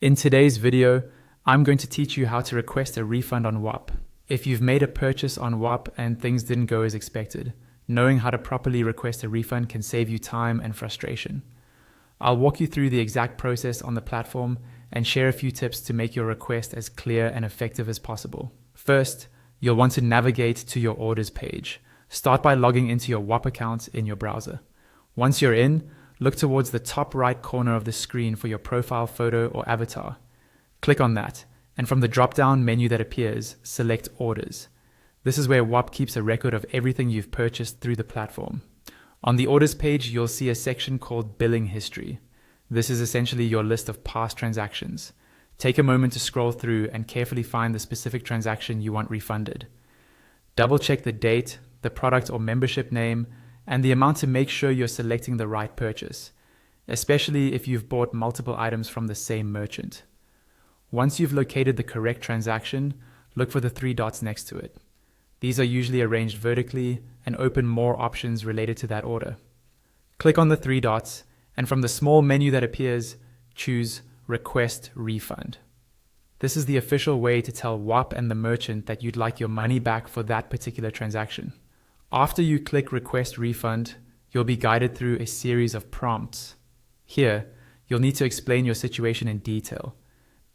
In today's video, I'm going to teach you how to request a refund on Whop. If you've made a purchase on Whop and things didn't go as expected, knowing how to properly request a refund can save you time and frustration. I'll walk you through the exact process on the platform and share a few tips to make your request as clear and effective as possible. First, you'll want to navigate to your orders page. Start by logging into your Whop account in your browser. Once you're in, look towards the top right corner of the screen for your profile photo or avatar. Click on that, and from the drop-down menu that appears, select Orders. This is where Whop keeps a record of everything you've purchased through the platform. On the Orders page, you'll see a section called Billing History. This is essentially your list of past transactions. Take a moment to scroll through and carefully find the specific transaction you want refunded. Double-check the date, the product or membership name, and the amount to make sure you're selecting the right purchase, especially if you've bought multiple items from the same merchant. Once you've located the correct transaction, look for the three dots next to it. These are usually arranged vertically and open more options related to that order. Click on the three dots, and from the small menu that appears, choose Request Refund. This is the official way to tell Whop and the merchant that you'd like your money back for that particular transaction. After you click Request Refund, you'll be guided through a series of prompts. Here, you'll need to explain your situation in detail.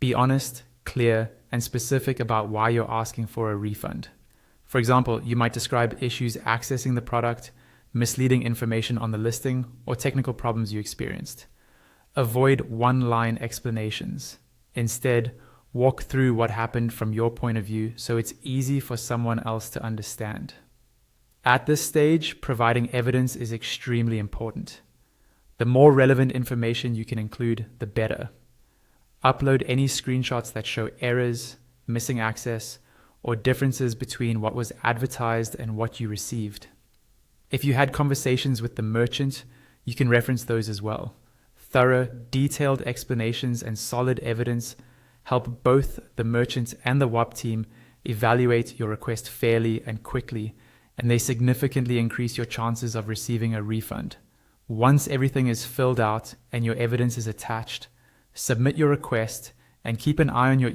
Be honest, clear, and specific about why you're asking for a refund. For example, you might describe issues accessing the product, misleading information on the listing, or technical problems you experienced. Avoid one-line explanations. Instead, walk through what happened from your point of view so it's easy for someone else to understand. At this stage, providing evidence is extremely important. The more relevant information you can include, the better. Upload any screenshots that show errors, missing access, or differences between what was advertised and what you received. If you had conversations with the merchant, you can reference those as well. Thorough, detailed explanations and solid evidence help both the merchant and the Whop team evaluate your request fairly and quickly, and they significantly increase your chances of receiving a refund. Once everything is filled out and your evidence is attached, submit your request and keep an eye on your email